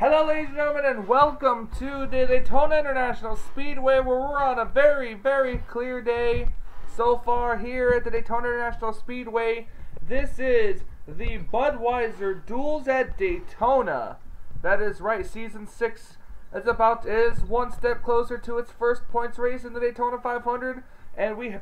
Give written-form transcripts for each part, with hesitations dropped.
Hello ladies and gentlemen, and welcome to the Daytona International Speedway, where we're on a very, very clear day so far here at the Daytona International Speedway. This is the Budweiser Duels at Daytona. That is right, Season 6 is one step closer to its first points race in the Daytona 500,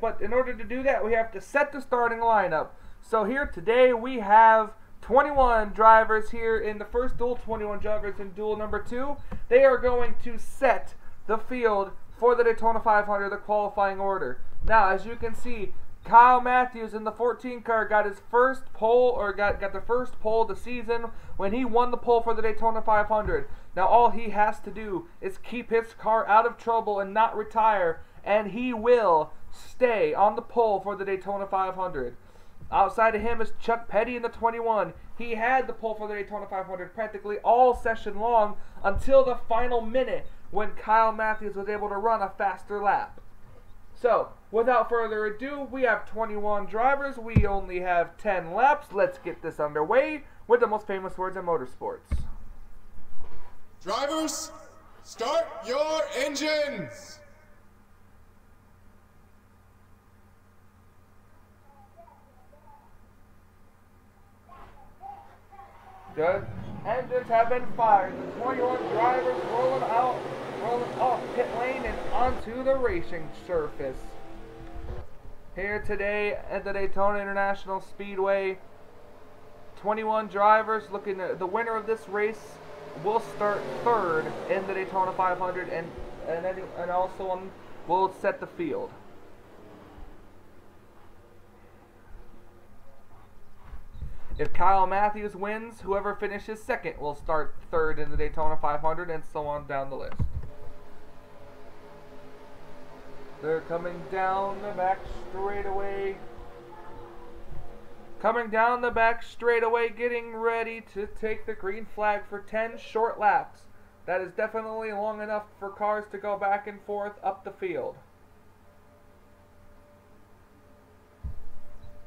but in order to do that, we have to set the starting lineup. So here today we have 21 drivers here in the first duel, 21 drivers in duel number 2. They are going to set the field for the Daytona 500, the qualifying order. Now, as you can see, Kyle Matthews in the 14 car got his first pole, or got the first pole of the season when he won the pole for the Daytona 500. Now, all he has to do is keep his car out of trouble and not retire, and he will stay on the pole for the Daytona 500. Outside of him is Chuck Petty in the 21. He had the pole for the Daytona 500 practically all session long until the final minute when Kyle Matthews was able to run a faster lap. So, without further ado, we have 21 drivers. We only have 10 laps. Let's get this underway with the most famous words in motorsports. Drivers, start your engines! Good. Engines have been fired. The 21 drivers rolling off pit lane and onto the racing surface. Here today at the Daytona International Speedway, 21 drivers looking at the winner of this race will start third in the Daytona 500 and also will set the field. If Kyle Matthews wins, whoever finishes second will start third in the Daytona 500, and so on down the list. They're coming down the back straightaway. Coming down the back straightaway, getting ready to take the green flag for 10 short laps. That is definitely long enough for cars to go back and forth up the field.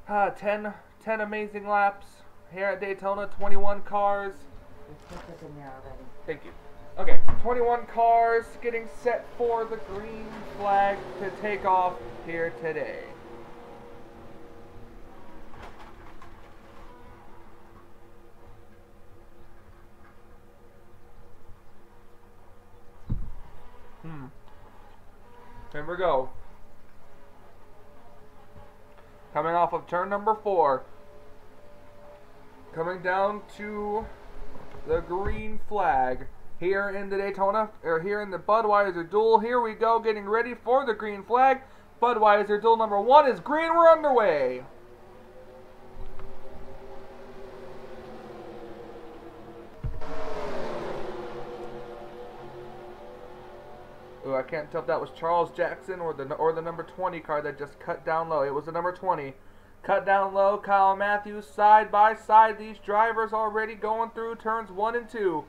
10 amazing laps here at Daytona, 21 cars. Thank you. Okay, 21 cars getting set for the green flag to take off here today. Here we go. Coming off of turn number 4. Coming down to the green flag here in the Daytona, or here in the Budweiser Duel. Here we go, getting ready for the green flag. Budweiser Duel number 1 is green. We're underway. Ooh, I can't tell if that was Charles Jackson or the number 20 car that just cut down low. It was the number 20. Cut down low, Kyle Matthews side by side. These drivers already going through turns 1 and 2.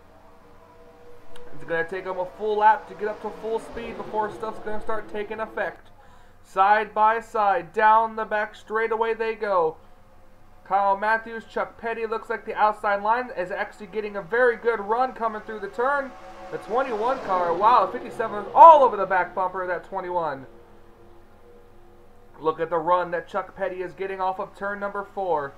It's going to take them a full lap to get up to full speed before stuff's going to start taking effect. Side by side, down the back straightaway they go. Kyle Matthews, Chuck Petty looks like the outside line is actually getting a very good run coming through the turn. The 21 car, wow, the 57 is all over the back bumper of that 21. Look at the run that Chuck Petty is getting off of turn number 4.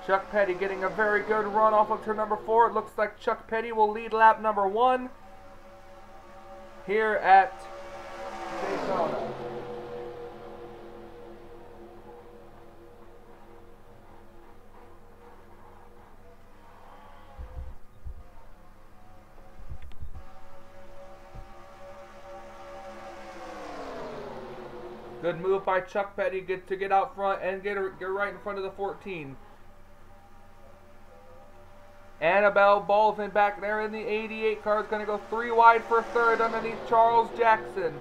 Chuck Petty getting a very good run off of turn number 4. It looks like Chuck Petty will lead lap number 1 here at Daytona. Good move by Chuck Petty to get out front and get right in front of the 14. Annabelle Baldwin back there in the 88 car is going to go 3 wide for third underneath Charles Jackson.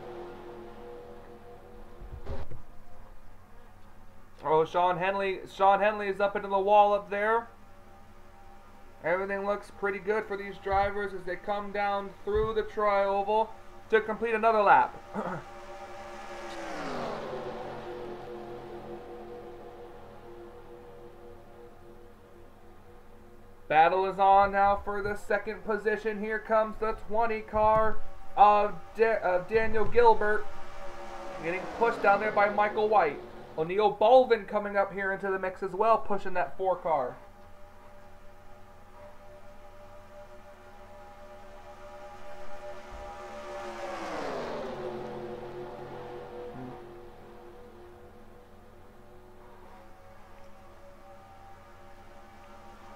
Oh, Sean Henley is up into the wall up there. Everything looks pretty good for these drivers as they come down through the tri-oval to complete another lap. Battle is on now for the second position. Here comes the 20 car of Daniel Gilbert, getting pushed down there by Michael White. O'Neal Baldwin coming up here into the mix as well, pushing that 4 car.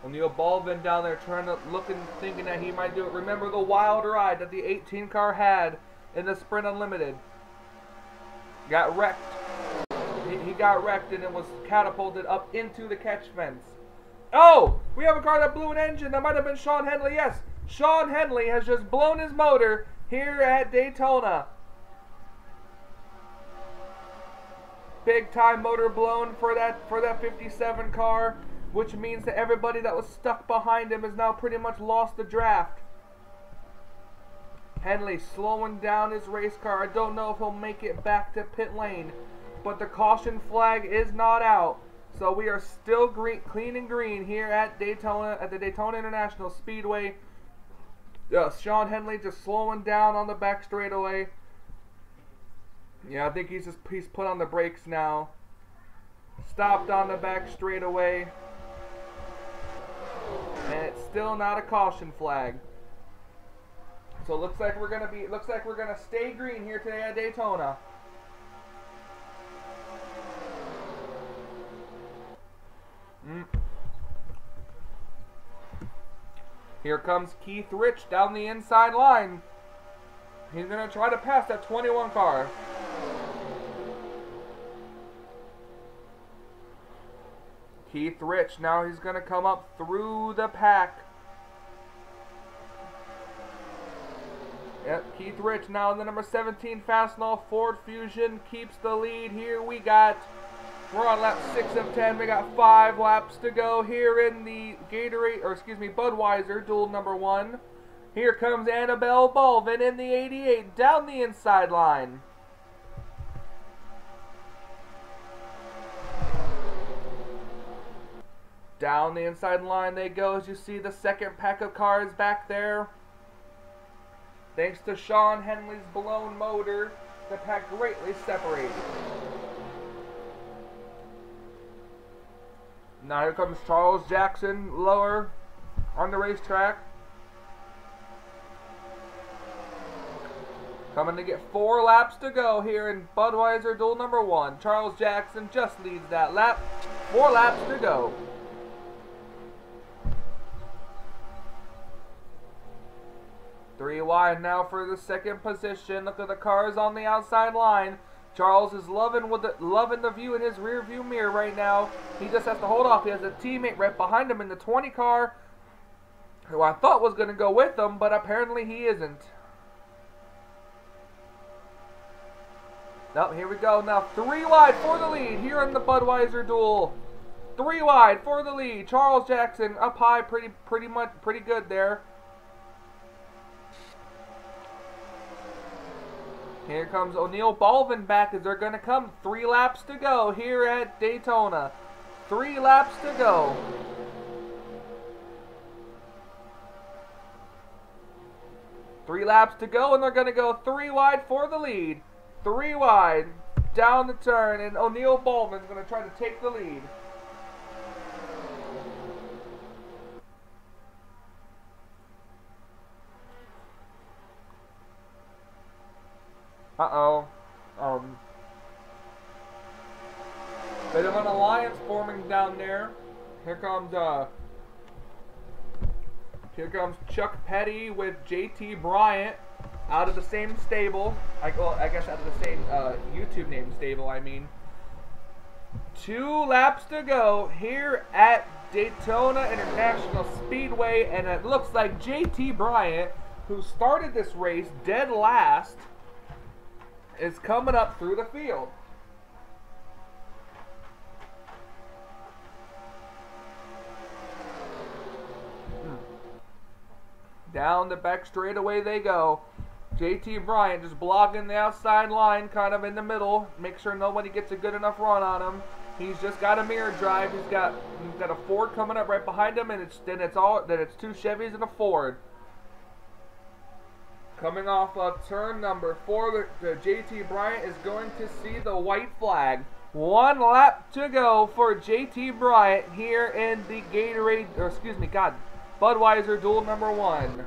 O'Neal Baldwin down there thinking that he might do it. Remember the wild ride that the 18 car had in the Sprint Unlimited. Got wrecked. He got wrecked and it was catapulted up into the catch fence. Oh! We have a car that blew an engine. That might have been Sean Henley. Yes, Sean Henley has just blown his motor here at Daytona. Big time motor blown for that 57 car, which means that everybody that was stuck behind him has now pretty much lost the draft. Henley slowing down his race car. I don't know if he'll make it back to pit lane, but the caution flag is not out. So we are still clean and green here at Daytona, at the Daytona International Speedway. Sean Henley just slowing down on the back straightaway. Yeah, I think he's put on the brakes now. Stopped on the back straightaway. And it's still not a caution flag. So it looks like we're gonna stay green here today at Daytona. Here comes Keith Rich down the inside line. He's gonna try to pass that 21 car. Keith Rich, now he's going to come up through the pack. Yep, Keith Rich now in the number 17 Fastenal Ford Fusion keeps the lead. Here we're on lap 6 of 10. We got 5 laps to go here in the Budweiser duel number 1. Here comes Annabelle Baldwin in the 88 down the inside line. Down the inside line they go as you see the second pack of cars back there. Thanks to Sean Henley's blown motor, the pack greatly separated. Now here comes Charles Jackson lower on the racetrack. Coming to get 4 laps to go here in Budweiser duel number 1. Charles Jackson just leads that lap. 4 laps to go. Three wide now for the second position. Look at the cars on the outside line. Charles is loving the view in his rear view mirror right now. He just has to hold off. He has a teammate right behind him in the 20 car who I thought was going to go with him, but apparently he isn't. Now, here we go. Now 3 wide for the lead here in the Budweiser duel. 3 wide for the lead. Charles Jackson up high, pretty good there. Here comes O'Neal Baldwin back as they're going to come. 3 laps to go here at Daytona. 3 laps to go. Three laps to go, and they're going to go 3 wide for the lead. 3 wide down the turn, and O'Neal Baldwin's going to try to take the lead. Bit of an alliance forming down there. Here comes Chuck Petty with JT Bryant out of the same stable. I guess out of the same YouTube name stable, I mean. 2 laps to go here at Daytona International Speedway, and it looks like JT Bryant, who started this race dead last, is coming up through the field. Down the back straightaway they go. JT Bryant just blocking the outside line, kind of in the middle. Make sure nobody gets a good enough run on him. He's just got a mirror drive. He's got a Ford coming up right behind him, and it's 2 Chevys and a Ford. Coming off of turn number 4, the JT Bryant is going to see the white flag. 1 lap to go for JT Bryant here in the Budweiser Duel number 1.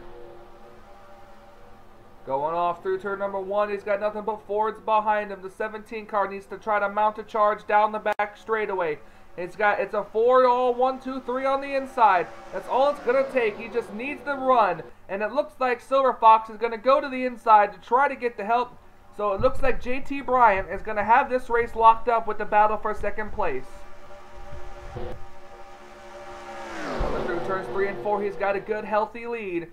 Going off through turn number 1, he's got nothing but Fords behind him. The 17 car needs to try to mount a charge down the back straightaway. It's a Ford all 1, 2, 3 on the inside. That's all it's going to take. He just needs the run. And it looks like Silver Fox is going to go to the inside to try to get the help. So it looks like JT Bryant is going to have this race locked up with the battle for second place. Coming through turns 3 and 4, he's got a good healthy lead.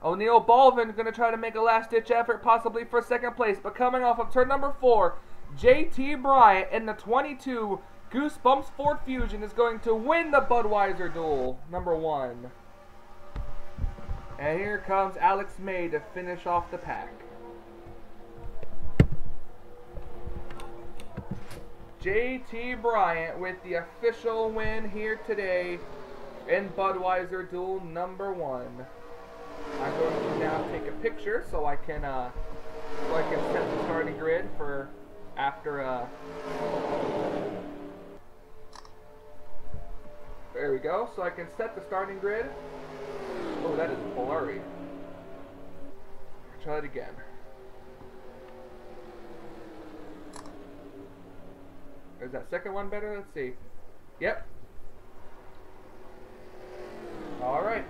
O'Neal Baldwin is going to try to make a last-ditch effort possibly for second place. But coming off of turn number 4, JT Bryant in the 22 Goosebumps Ford Fusion is going to win the Budweiser Duel number 1. And here comes Alex May to finish off the pack. JT Bryant with the official win here today in Budweiser Duel number 1. I'm going to now take a picture so I can set the starting grid for after. There we go. So I can set the starting grid. Oh, that is blurry. Try it again. Is that second one better? Let's see. Yep. Alright.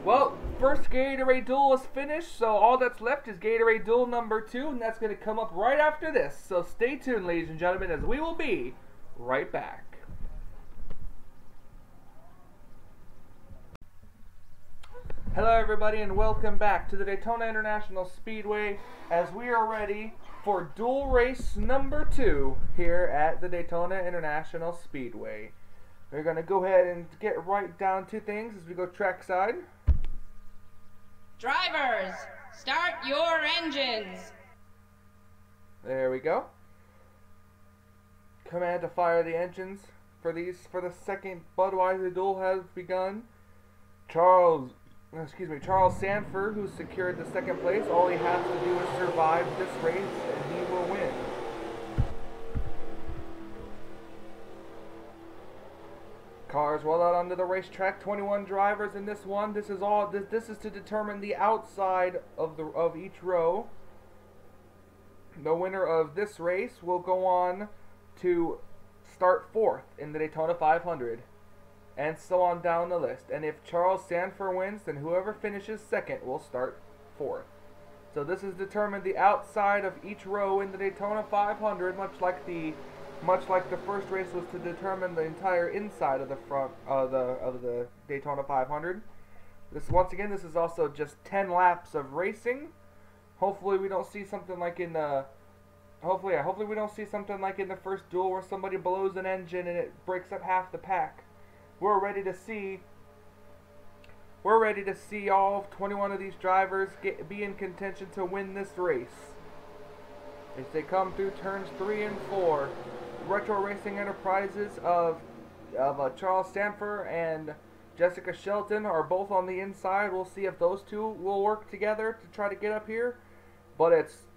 Well, first Gatorade Duel is finished, so all that's left is Gatorade Duel number 2, and that's going to come up right after this. So stay tuned, ladies and gentlemen, as we will be right back. Hello everybody, and welcome back to the Daytona International Speedway as we are ready for duel race number 2 here at the Daytona International Speedway. We're going to go ahead and get right down to things as we go trackside. Drivers, start your engines. There we go. Command to fire the engines for the second Budweiser Duel has begun. Charles Sanford, who secured the second place, all he has to do is survive this race and he will win. Cars well out onto the racetrack. 21 drivers in this one. This is to determine the outside of each row. The winner of this race will go on to start 4th in the Daytona 500. And so on down the list. And if Charles Sanford wins, then whoever finishes 2nd will start 4th. So this is determined the outside of each row in the Daytona 500, much like the first race was to determine the entire inside of the front of the Daytona 500. Once again, this is also just 10 laps of racing. Hopefully we don't see something like in the hopefully we don't see something like in the first duel where somebody blows an engine and it breaks up half the pack. We're ready to see all 21 of these drivers be in contention to win this race. As they come through turns 3 and 4, Retro Racing Enterprises of Charles Sanford and Jessica Shelton are both on the inside. We'll see if those two will work together to try to get up here. But it's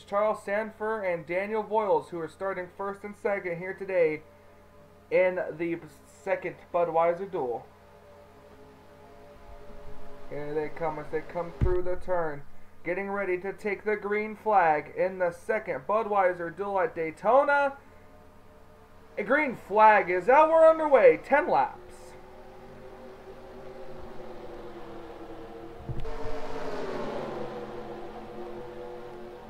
Charles Sanford and Daniel Voiles who are starting 1st and 2nd here today in the second Budweiser Duel. Here they come as they come through the turn, getting ready to take the green flag in the second Budweiser Duel at Daytona. A green flag is out. We're underway. 10 laps.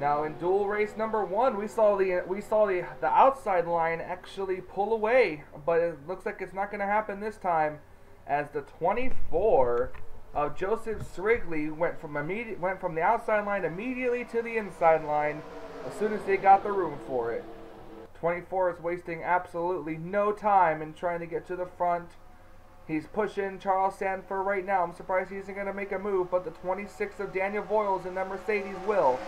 Now in dual race number 1, we saw the outside line actually pull away, but it looks like it's not going to happen this time, as the 24 of Joseph Srigley went from the outside line immediately to the inside line as soon as they got the room for it. 24 is wasting absolutely no time in trying to get to the front. He's pushing Charles Sanford right now. I'm surprised he isn't going to make a move, but the 26 of Daniel Voiles in that Mercedes will.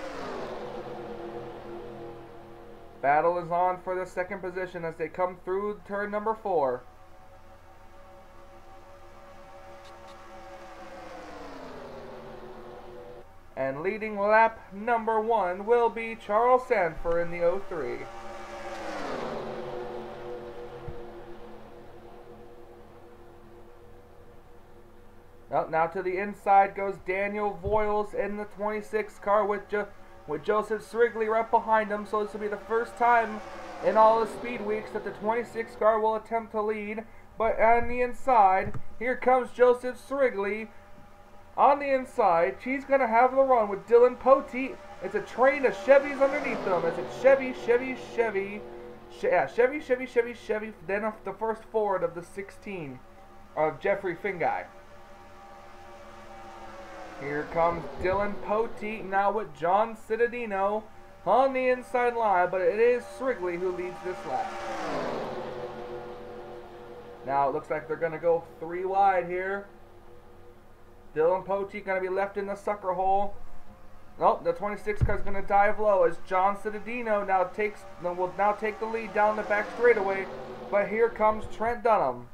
Battle is on for the second position as they come through turn number 4. And leading lap number 1 will be Charles Sanford in the 03. Now to the inside goes Daniel Voiles in the 26 car with Joseph Srigley right behind him. So this will be the first time in all the speed weeks that the 26 car will attempt to lead. But on the inside, here comes Joseph Srigley. On the inside, she's going to have the run with Dylan Poteet. It's a train of Chevys underneath them. It's Chevy. Then the first Ford of the 16 of Jeffrey Finguy. Here comes Dylan Poteet now with John Cittadino on the inside line, but it is Srigley who leads this lap. Now it looks like they're going to go 3 wide here. Dylan Poteet going to be left in the sucker hole. Nope, the 26 car is going to dive low as John Cittadino will now take the lead down the back straightaway. But here comes Trent Dunham.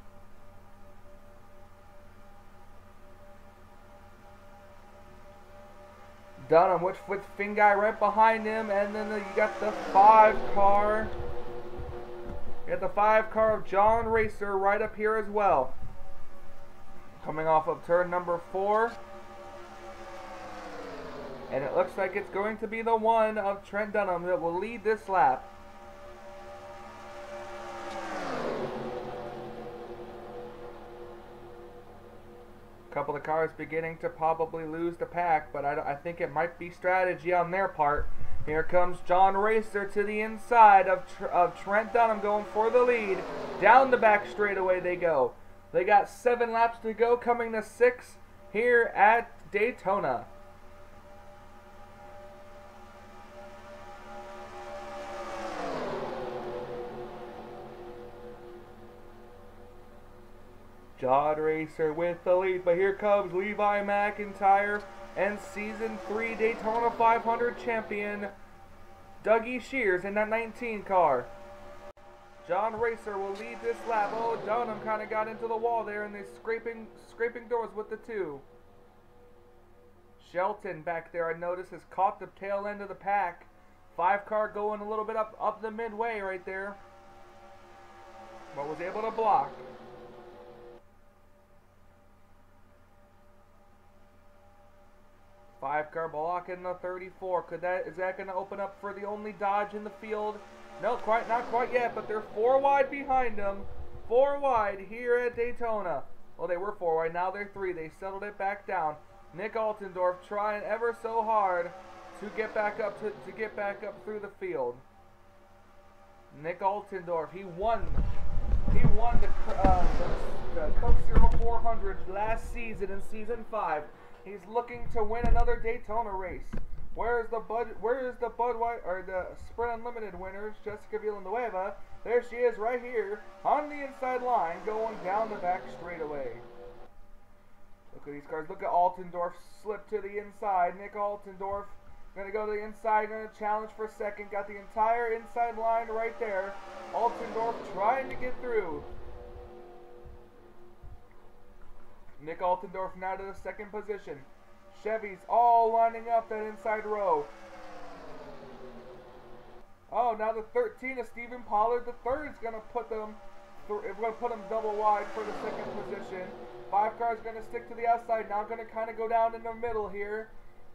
Dunham with Finguy right behind him, and then you got the 5 car. You got the 5 car of John Racer right up here as well. Coming off of turn number 4. And it looks like it's going to be the one of Trent Dunham that will lead this lap. Couple of cars beginning to probably lose the pack, but I think it might be strategy on their part. Here comes John Racer to the inside of Trent Dunham going for the lead. Down the back straightaway they go. They got 7 laps to go, coming to 6 here at Daytona. John Racer with the lead, but here comes Levi McIntyre and Season 3 Daytona 500 champion Dougie Shears in that 19 car. John Racer will lead this lap. Oh, Dunham kind of got into the wall there, and they're scraping doors with the 2. Shelton back there, I noticed, has caught the tail end of the pack. 5 car going a little bit up the midway right there, but was able to block. 5 car blocking the 34. Is that going to open up for the only Dodge in the field? No, not quite yet, but they're 4 wide behind them. 4 wide here at Daytona. Well, they were 4 wide, now they're 3. They settled it back down. Nick Altendorf trying ever so hard to get back up through the field. Nick Altendorf, he won the Coke Zero 400 last season in season 5. He's looking to win another Daytona race. Where is the Budweiser or the Sprint Unlimited winners, Jessica Villanueva? There she is right here on the inside line going down the back straightaway. Look at these cars. Look at Altendorf slip to the inside. Nick Altendorf going to go to the inside, going to challenge for second. Got the entire inside line right there. Altendorf trying to get through. Nick Altendorf now to the second position. Chevys all lining up that inside row. Oh, now the 13 of Stephen Pollard. The third is going to put them double wide for the second position. 5 cars going to stick to the outside. Now going to kind of go down in the middle here.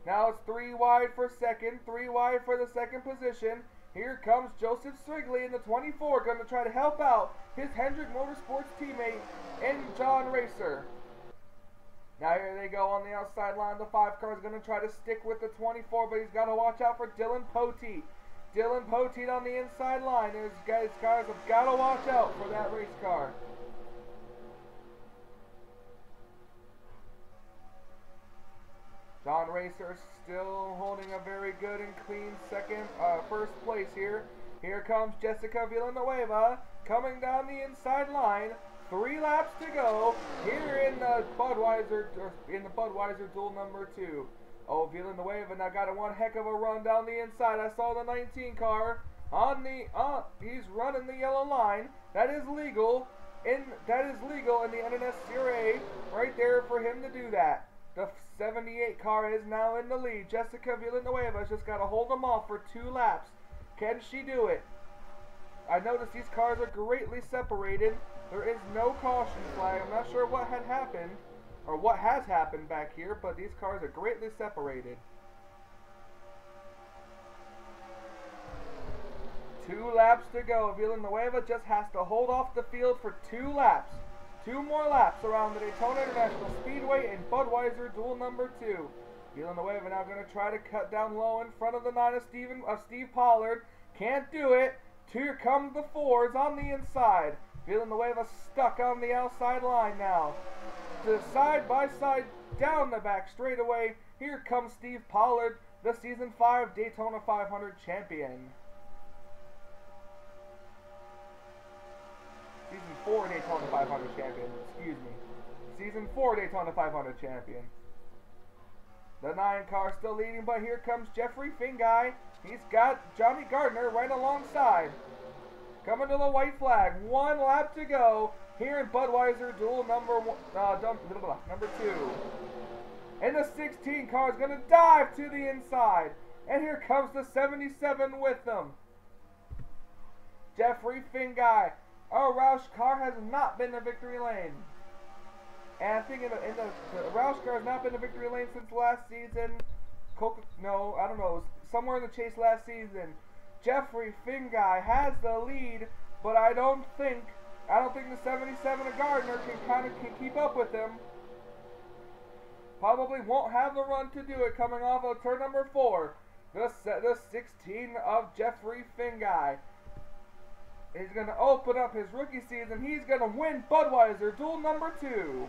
Now it's 3 wide for second. 3 wide for the second position. Here comes Joseph Srigley in the 24. Going to try to help out his Hendrick Motorsports teammate in John Racer. Now here they go on the outside line. The 5 car is going to try to stick with the 24, but he's got to watch out for Dylan Poteet. Dylan Poteet on the inside line. These guys have got to watch out for that race car. John Racer still holding a very good and clean first place here. Here comes Jessica Villanueva coming down the inside line. 3 laps to go here in the Budweiser duel number 2. Oh, Villanueva now got one heck of a run down the inside. I saw the 19 car on the he's running the yellow line. That is legal in the NNSCRA right there for him to do that. The 78 car is now in the lead. Jessica Villanueva's just got to hold them off for 2 laps. Can she do it? I noticed these cars are greatly separated. There is no caution flag. I'm not sure what had happened or what has happened back here, but these cars are greatly separated. 2 laps to go. Villanueva just has to hold off the field for 2 laps. 2 more laps around the Daytona International Speedway in Budweiser duel number 2. Villanueva now going to try to cut down low in front of the 9 of Steve Pollard. Can't do it. Here come the 4s on the inside. Villanueva stuck on the outside line now. The side by side down the back straightaway. Here comes Steve Pollard, the Season 5 Daytona 500 champion. Season 4 Daytona 500 champion, excuse me. Season 4 Daytona 500 champion. The 9 car still leading, but here comes Jeffrey Finguy. He's got Johnny Gardner right alongside. Coming to the white flag. 1 lap to go here in Budweiser duel number 2. And the 16 car is going to dive to the inside. And here comes the 77 with them. Jeffrey Finguy. Our Roush car has not been in victory lane. And I think the Roush car has not been in victory lane since last season. No, I don't know. Somewhere in the chase last season. Jeffrey Finguy has the lead, but I don't think the 77 of Gardner can keep up with him. Probably won't have the run to do it coming off of turn number 4. The 16 of Jeffrey Finguy. He's going to open up his rookie season. He's going to win Budweiser duel number 2.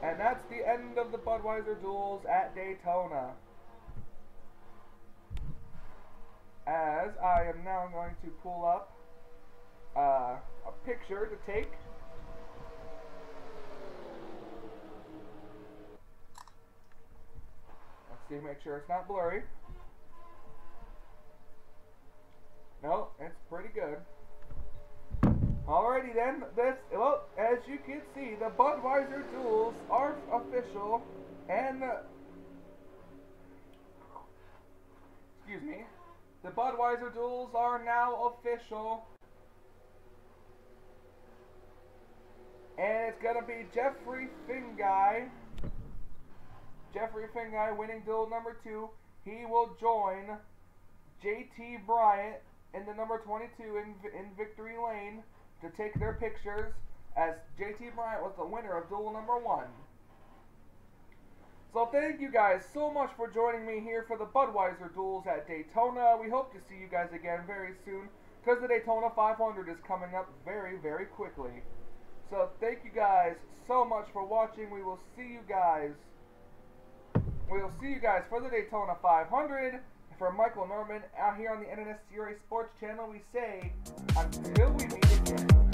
And that's the end of the Budweiser duels at Daytona. As I am now going to pull up a picture to take. Let's see, make sure it's not blurry. No, it's pretty good. Alrighty then, well, as you can see, the Budweiser duels are official, and excuse me, the Budweiser duels are now official, and it's gonna be Jeffrey Finguy winning duel number 2. He will join JT Bryant in the number 22 in victory lane to take their pictures, as JT Bryant was the winner of duel number 1. So thank you guys so much for joining me here for the Budweiser duels at Daytona. We hope to see you guys again very soon, because the Daytona 500 is coming up very, very quickly. So thank you guys so much for watching. We will see you guys for the Daytona 500. For Michael Norman out here on the NNSCRA Sports Channel, we say, until we meet again.